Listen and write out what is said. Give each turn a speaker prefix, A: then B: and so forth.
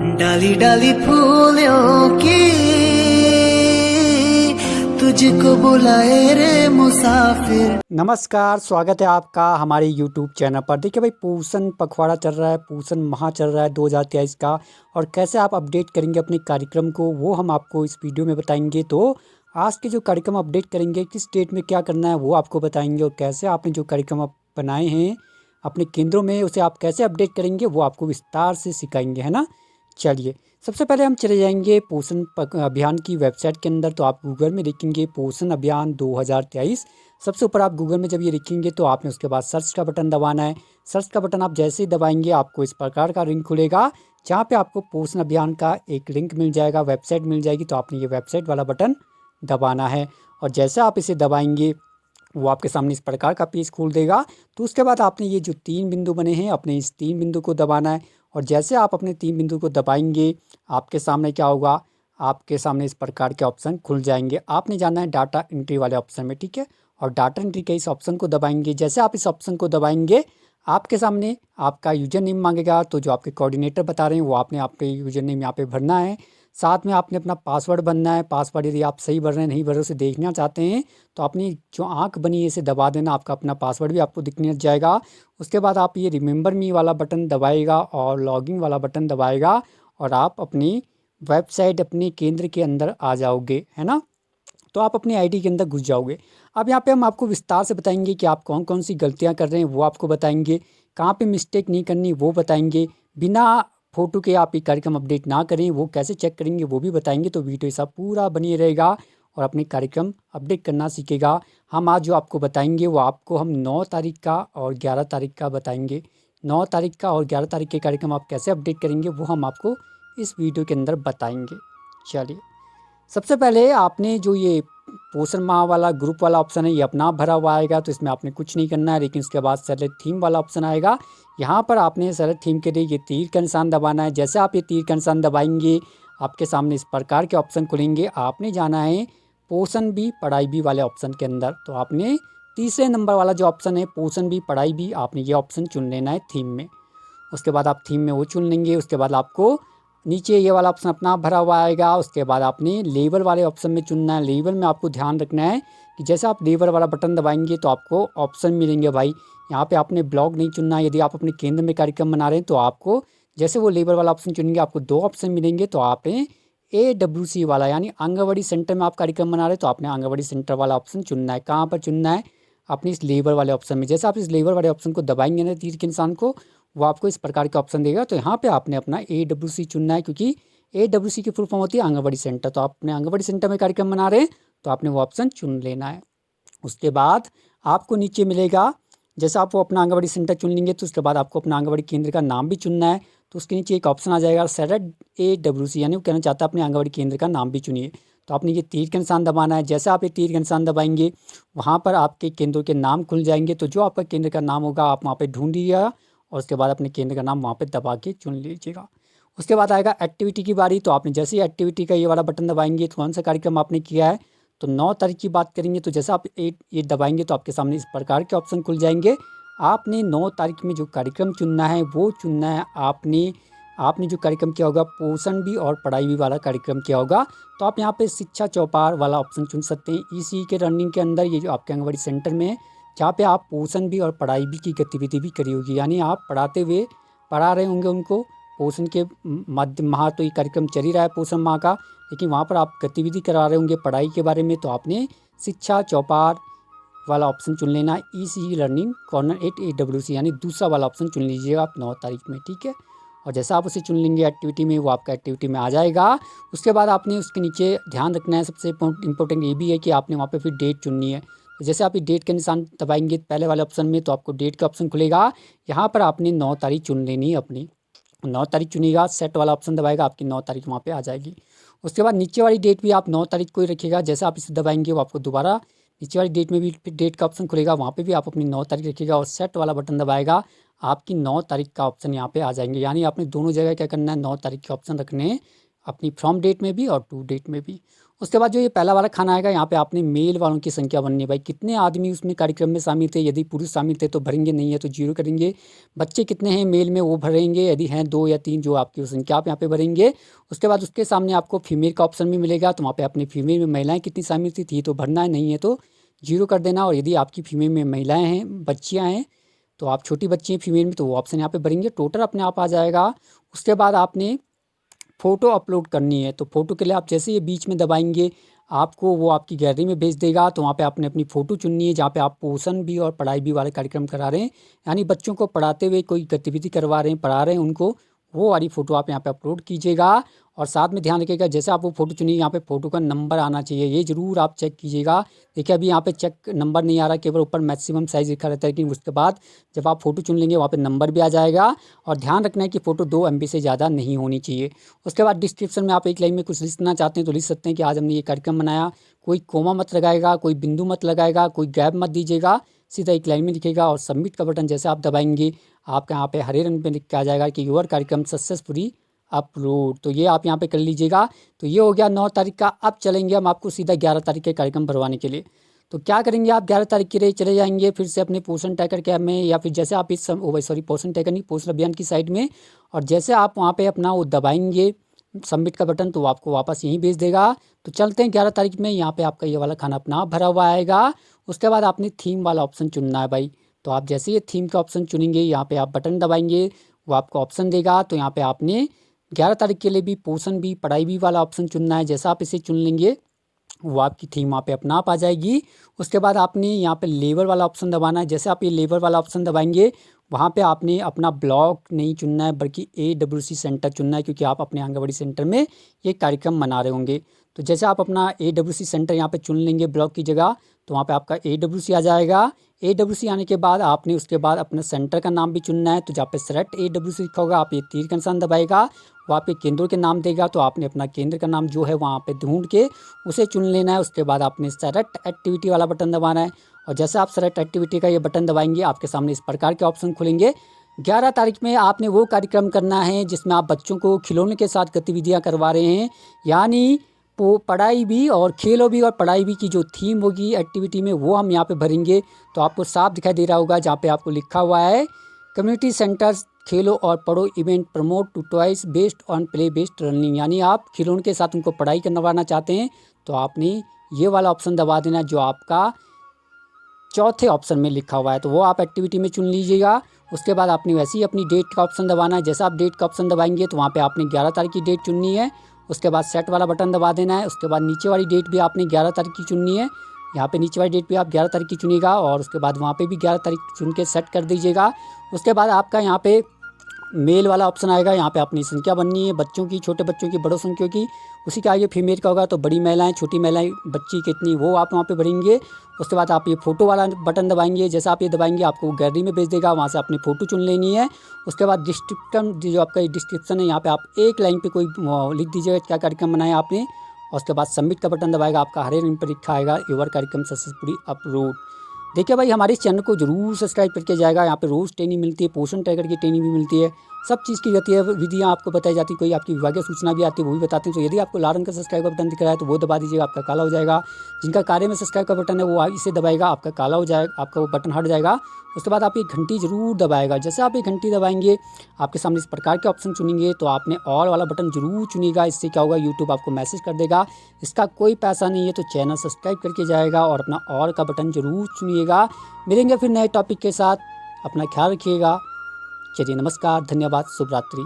A: डाली डाली फूलों की तुझको बुलाए रे मुसाफिर।
B: नमस्कार, स्वागत है आपका हमारे YouTube चैनल पर। देखिए भाई, पोषण पखवाड़ा चल रहा है, पोषण माह चल रहा है 2023 का, और कैसे आप अपडेट करेंगे अपने कार्यक्रम को वो हम आपको इस वीडियो में बताएंगे। तो आज के जो कार्यक्रम अपडेट करेंगे, किस डेट में क्या करना है वो आपको बताएंगे, और कैसे आपने जो कार्यक्रम आप बनाए हैं अपने केंद्रों में उसे आप कैसे अपडेट करेंगे वो आपको विस्तार से सिखाएंगे, है ना। चलिए, सबसे पहले हम चले जाएंगे पोषण अभियान की वेबसाइट के अंदर। तो आप गूगल में लिखेंगे पोषण अभियान 2023। सबसे ऊपर आप गूगल में जब ये लिखेंगे तो आपने उसके बाद सर्च का बटन दबाना है। सर्च का बटन आप जैसे ही दबाएंगे आपको इस प्रकार का लिंक खुलेगा, जहाँ पे आपको पोषण अभियान का एक लिंक मिल जाएगा, वेबसाइट मिल जाएगी। तो आपने ये वेबसाइट वाला बटन दबाना है, और जैसे आप इसे दबाएंगे वो आपके सामने इस प्रकार का पेज खोल देगा। तो उसके बाद आपने ये जो 3 बिंदु बने हैं अपने इस 3 बिंदु को दबाना है, और जैसे आप अपने 3 बिंदु को दबाएंगे आपके सामने क्या होगा, आपके सामने इस प्रकार के ऑप्शन खुल जाएंगे। आपने जाना है डाटा एंट्री वाले ऑप्शन में, ठीक है। और डाटा एंट्री के इस ऑप्शन को दबाएंगे। जैसे आप इस ऑप्शन को दबाएंगे आपके सामने आपका यूजर नेम मांगेगा। तो जो आपके कोऑर्डिनेटर बता रहे हैं वो आपने आपके यूजर नेम यहाँ पे भरना है। साथ में आपने अपना पासवर्ड भरना है। पासवर्ड यदि आप सही भर रहे हैं नहीं भर रहे उसे देखना चाहते हैं तो अपनी जो आंख बनी है इसे दबा देना, आपका अपना पासवर्ड भी आपको दिखने जाएगा। उसके बाद आप ये रिमेंबर मी वाला बटन दबाएगा और लॉगिन वाला बटन दबाएगा, और आप अपनी वेबसाइट अपने केंद्र के अंदर आ जाओगे, है ना। तो आप अपनी आईडी के अंदर घुस जाओगे। अब यहाँ पे हम आपको विस्तार से बताएंगे कि आप कौन कौन सी गलतियाँ कर रहे हैं वो आपको बताएंगे, कहाँ पे मिस्टेक नहीं करनी वो बताएंगे। बिना फ़ोटो के आप ये कार्यक्रम अपडेट ना करें वो कैसे चेक करेंगे वो भी बताएंगे। तो वीडियो ऐसा पूरा बनी रहेगा और अपने कार्यक्रम अपडेट करना सीखेगा। हम आज जो आपको बताएंगे वो आपको हम 9 तारीख का और 11 तारीख का बताएंगे। 9 तारीख का और 11 तारीख के कार्यक्रम आप कैसे अपडेट करेंगे वो हम आपको इस वीडियो के अंदर बताएंगे। चलिए, सबसे पहले आपने जो ये पोषण माह वाला ग्रुप वाला ऑप्शन है ये अपना भरा हुआ आएगा, तो इसमें आपने कुछ नहीं करना है। लेकिन उसके बाद सेलेक्ट थीम वाला ऑप्शन आएगा। यहाँ पर आपने सेलेक्ट थीम के लिए ये तीर का निशान दबाना है। जैसे आप ये तीर का निशान दबाएंगे आपके सामने इस प्रकार के ऑप्शन खुलेंगे। आपने जाना है पोषण भी पढ़ाई भी वाले ऑप्शन के अंदर। तो आपने तीसरे नंबर वाला जो ऑप्शन है पोषण भी पढ़ाई भी, आपने ये ऑप्शन चुन लेना है थीम में। उसके बाद आप थीम में वो चुन लेंगे। उसके बाद आपको नीचे ये वाला ऑप्शन अपना भरा हुआ आएगा। उसके बाद आपने लेबल वाले ऑप्शन में चुनना है। लेबल में आपको ध्यान रखना है कि जैसे आप लेबल वाला बटन दबाएंगे तो आपको ऑप्शन मिलेंगे भाई। यहाँ पे आपने ब्लॉक नहीं चुनना है। यदि आप अपने केंद्र में कार्यक्रम बना रहे हैं तो आपको जैसे वो लेबल वाला ऑप्शन चुनेंगे आपको 2 ऑप्शन मिलेंगे। तो आपने AWC वाला यानी आंगनबाड़ी सेंटर में आप कार्यक्रम बना रहे हैं तो आपने आंगनबाड़ी सेंटर वाला ऑप्शन चुनना है। कहाँ पर चुनना है, अपनी इस लेबल वाले ऑप्शन में। जैसे आप इस लेबल वाले ऑप्शन को दबाएंगे ना तीर के निशान को, वो आपको इस प्रकार का ऑप्शन देगा। तो यहाँ पे आपने अपना AWC चुनना है, क्योंकि AWC की फुल फॉर्म होती है आंगनबाड़ी सेंटर। तो आप अपने आंगनबाड़ी सेंटर में कार्यक्रम बना रहे हैं तो आपने वो ऑप्शन चुन लेना है। उसके बाद आपको नीचे मिलेगा, जैसे आप वो अपना आंगनबाड़ी सेंटर चुन लेंगे तो उसके बाद आपको अपना आंगनबाड़ी केंद्र का नाम भी चुनना है। तो उसके नीचे एक ऑप्शन आ जाएगा सेलेक्ट AWC, यानी वो कहना चाहता है अपने आंगनबाड़ी केंद्र का नाम भी चुनिए। तो आपने ये तीर का निशान दबाना है। जैसे आप ये तीर का निशान दबाएंगे वहाँ पर आपके केंद्रों के नाम खुल जाएंगे। तो जो आपका केंद्र का नाम होगा आप वहाँ पर ढूंढ लीजिएगा, और उसके बाद अपने केंद्र का नाम वहाँ पे दबा के चुन लीजिएगा। उसके बाद आएगा एक्टिविटी की बारी। तो आपने जैसे ही एक्टिविटी का ये वाला बटन दबाएंगे तो कौन सा कार्यक्रम आपने किया है, तो 9 तारीख की बात करेंगे। तो जैसे आप ये दबाएंगे तो आपके सामने इस प्रकार के ऑप्शन खुल जाएंगे। आपने 9 तारीख में जो कार्यक्रम चुनना है वो चुनना है। आपने जो कार्यक्रम किया होगा पोषण भी और पढ़ाई भी वाला कार्यक्रम किया होगा। तो आप यहाँ पे शिक्षा चौपाल वाला ऑप्शन चुन सकते हैं। इसी के रनिंग के अंदर ये जो आपके आंगनबाड़ी सेंटर में है जहाँ पे आप पोषण भी और पढ़ाई भी की गतिविधि भी करी होगी, यानी आप पढ़ाते हुए पढ़ा रहे होंगे उनको पोषण के मध्य माह। तो ये कार्यक्रम चल ही रहा है पोषण माह का, लेकिन वहाँ पर आप गतिविधि करा रहे होंगे पढ़ाई के बारे में। तो आपने शिक्षा चौपाल वाला ऑप्शन चुन लेना, ECE लर्निंग कॉर्नर 8 AWC, यानी दूसरा वाला ऑप्शन चुन लीजिएगा आप 9 तारीख में, ठीक है। और जैसा आप उसे चुन लेंगे एक्टिविटी में वो आपका एक्टिविटी में आ जाएगा। उसके बाद आपने उसके नीचे ध्यान रखना है, सबसे इंपॉर्टेंट ये भी है कि आपने वहाँ पे फिर डेट चुननी है। तो जैसे आप ये डेट का निशान दबाएंगे पहले वाले ऑप्शन में तो आपको डेट का ऑप्शन खुलेगा। यहाँ पर आपने 9 तारीख चुन लेनी है अपनी। 9 तारीख चुनिएगा, सेट वाला ऑप्शन दबाएगा, आपकी 9 तारीख वहाँ पे आ जाएगी। उसके बाद नीचे वाली डेट भी आप 9 तारीख को ही रखिएगा। जैसे आप इसे दबाएंगे वो आपको दोबारा नीचे वाली डेट में भी डेट का ऑप्शन खुलेगा, वहाँ पे भी आप अपनी 9 तारीख रखिएगा, और सेट वाला बटन दबाएगा आपकी 9 तारीख का ऑप्शन यहाँ पे आ जाएंगे। यानी आपने दोनों जगह क्या करना है, 9 तारीख के ऑप्शन रखने हैं, अपनी फ्रॉम डेट में भी और टू डेट में भी। उसके बाद जो ये पहला वाला खाना आएगा, यहाँ पे आपने मेल वालों की संख्या भरनी है भाई, कितने आदमी उसमें कार्यक्रम में शामिल थे। यदि पुरुष शामिल थे तो भरेंगे, नहीं है तो जीरो करेंगे। बच्चे कितने हैं मेल में वो भरेंगे, यदि हैं 2 या 3 जो आपकी संख्या आप यहाँ पे भरेंगे। उसके बाद उसके सामने आपको फीमेल का ऑप्शन भी मिलेगा, तो वहाँ पे अपनी फीमेल में महिलाएं कितनी शामिल थी तो भरना है, नहीं है तो जीरो कर देना। और यदि आपकी फीमेल में महिलाएं हैं, बच्चियाँ हैं, तो आप छोटी बच्ची हैं फीमेल में, तो वो ऑप्शन यहाँ पे भरेंगे, टोटल अपने आप आ जाएगा। उसके बाद आपने फ़ोटो अपलोड करनी है, तो फ़ोटो के लिए आप जैसे ये बीच में दबाएंगे आपको वो आपकी गैलरी में भेज देगा। तो वहाँ पे आपने अपनी फ़ोटो चुननी है जहाँ पे आप पोषण भी और पढ़ाई भी वाले कार्यक्रम करा रहे हैं, यानी बच्चों को पढ़ाते हुए कोई गतिविधि करवा रहे हैं, पढ़ा रहे हैं उनको, वो वाली फ़ोटो आप यहाँ पे अपलोड कीजिएगा। और साथ में ध्यान रखिएगा जैसे आप वो फ़ोटो चुनिए यहाँ पे फ़ोटो का नंबर आना चाहिए, ये ज़रूर आप चेक कीजिएगा। देखिए अभी यहाँ पे चेक नंबर नहीं आ रहा, केवल ऊपर मैक्सिमम साइज़ लिखा रहता है, लेकिन उसके बाद जब आप फ़ोटो चुन लेंगे वहाँ पे नंबर भी आ जाएगा। और ध्यान रखना है कि फ़ोटो 2 MB से ज़्यादा नहीं होनी चाहिए। उसके बाद डिस्क्रिप्शन में आप एक लाइन में कुछ लिखना चाहते हैं तो लिख सकते हैं कि आज हमने ये कार्यक्रम बनाया। कोई कोमा मत लगाएगा, कोई बिंदु मत लगाएगा, कोई गैप मत दीजिएगा, सीधा एक लाइन में लिखेगा। और सबमिट का बटन जैसे आप दबाएंगे आपका यहाँ पे हरे रंग में लिख के आ जाएगा कि योर कार्यक्रम सक्सेसफुली अपलोड। तो ये आप यहाँ पे कर लीजिएगा। तो ये हो गया 9 तारीख का। अब चलेंगे हम आपको सीधा 11 तारीख के कार्यक्रम भरवाने के लिए। तो क्या करेंगे आप 11 तारीख के लिए चले जाएंगे फिर से अपने पोषण ट्रैकर के में, या फिर जैसे आप इस पोषण ट्रैकर नहीं, पोषण अभियान की साइड में, और जैसे आप वहाँ पे अपना वो दबाएंगे सबमिट का बटन तो आपको वापस यहीं भेज देगा। तो चलते हैं 11 तारीख में, यहाँ पे आपका ये वाला खाना अपना आप भरा हुआ आएगा। उसके बाद आपने थीम वाला ऑप्शन चुनना है भाई। तो आप जैसे ये थीम का ऑप्शन चुनेंगे यहाँ पे आप बटन दबाएंगे, वो आपको ऑप्शन देगा। तो यहाँ पे आपने 11 तारीख के लिए भी पोषण भी पढ़ाई भी वाला ऑप्शन चुनना है। जैसा आप इसे चुन लेंगे वो आपकी थीम वहाँ पे अपना आप आ जाएगी। उसके बाद आपने यहाँ पे लेबर वाला ऑप्शन दबाना है। जैसे आप ये लेबर वाला ऑप्शन दबाएंगे वहाँ पे आपने अपना ब्लॉक नहीं चुनना है बल्कि AWC सेंटर चुनना है, क्योंकि आप अपने आंगनबाड़ी सेंटर में ये कार्यक्रम मना रहे होंगे। तो जैसे आप अपना AWC सेंटर यहाँ पे चुन लेंगे ब्लॉक की जगह, तो वहाँ पे आपका AWC आ जाएगा। AWC आने के बाद आपने उसके बाद अपने सेंटर का नाम भी चुनना है। तो जहाँ पे सेलेक्ट AWC लिखा होगा आप ये तीर का निशान दबाएगा, वहाँ पे केंद्रों के नाम देगा। तो आपने अपना केंद्र का नाम जो है वहाँ पे ढूंढ के उसे चुन लेना है। उसके बाद आपने सेलेक्ट एक्टिविटी वाला बटन दबाना है। और जैसे आप सेलेक्ट एक्टिविटी का ये बटन दबाएंगे आपके सामने इस प्रकार के ऑप्शन खुलेंगे। 11 तारीख में आपने वो कार्यक्रम करना है जिसमें आप बच्चों को खिलौने के साथ गतिविधियाँ करवा रहे हैं, यानी पढ़ाई भी और खेलों भी और पढ़ाई भी की जो थीम होगी एक्टिविटी में वो हम यहाँ पे भरेंगे। तो आपको साफ दिखाई दे रहा होगा जहाँ पे आपको लिखा हुआ है कम्युनिटी सेंटर्स खेलो और पढ़ो event promote to toys based on play based learning, यानी आप खिलौने के साथ उनको पढ़ाई करवाना चाहते हैं। तो आपने ये वाला ऑप्शन दबा देना जो आपका चौथे ऑप्शन में लिखा हुआ है, तो वो आप एक्टिविटी में चुन लीजिएगा। उसके बाद आपने वैसे ही अपनी डेट का ऑप्शन दबाना है। जैसा आप डेट का ऑप्शन दबाएंगे तो वहाँ पे आपने 11 तारीख की डेट चुननी है। उसके बाद सेट वाला बटन दबा देना है। उसके बाद नीचे वाली डेट भी आपने 11 तारीख की चुननी है। यहाँ पे नीचे वाली डेट भी आप 11 तारीख की चुनिएगा और उसके बाद वहाँ पे भी 11 तारीख चुन के सेट कर दीजिएगा। उसके बाद आपका यहाँ पे मेल वाला ऑप्शन आएगा, यहाँ पे अपनी संख्या बननी है बच्चों की, छोटे बच्चों की, बड़ों संख्या की। उसी के आगे फीमेल का होगा तो बड़ी महिलाएं, छोटी महिलाएं, बच्ची कितनी वो आप वहाँ पे भरेंगे। उसके बाद आप ये फ़ोटो वाला बटन दबाएंगे। जैसा आप ये दबाएंगे आपको गैलरी में भेज देगा, वहाँ से अपनी फ़ोटो चुन लेनी है। उसके बाद डिस्क्रिप्शन जो आपका डिस्क्रिप्शन है यहाँ पे आप एक लाइन पे कोई लिख दीजिएगा क्या कार्यक्रम बनाया आपने। और उसके बाद सबमिट का बटन दबाएगा, आपका हरे रंग पर लिखा आएगा योर कार्यक्रम सक्सेसफुली अपलोड। देखिए भाई हमारे इस चैनल को जरूर सब्सक्राइब करके जाएगा। यहाँ पे रोज़ ट्रेनिंग मिलती है, पोषण ट्रैकर की ट्रेनिंग भी मिलती है, सब चीज़ की गतिविधियाँ आपको बताई जाती है। कोई आपकी विभागीय सूचना भी आती है वो भी बताते हैं। तो यदि आपको लाल रंग का सब्सक्राइब का बटन दिख रहा है तो वो दबा दीजिएगा, आपका काला हो जाएगा। जिनका कार्य में सब्सक्राइब का बटन है वो इसे दबाएगा, आपका काला हो जाएगा, आपका वो बटन हट जाएगा। उसके बाद आप ये घंटी जरूर दबाएगा। जैसे आप ये घंटी दबाएंगे आपके सामने इस प्रकार के ऑप्शन चुनेंगे। तो आपने ऑल वाला बटन जरूर चुनिएगा। इससे क्या होगा यूट्यूब आपको मैसेज कर देगा, इसका कोई पैसा नहीं है। तो चैनल सब्सक्राइब करके जाएगा और अपना ऑल का बटन जरूर चुनिएगा। मिलेंगे फिर नए टॉपिक के साथ, अपना ख्याल रखिएगा। चलिए नमस्कार, धन्यवाद, शुभ रात्रि।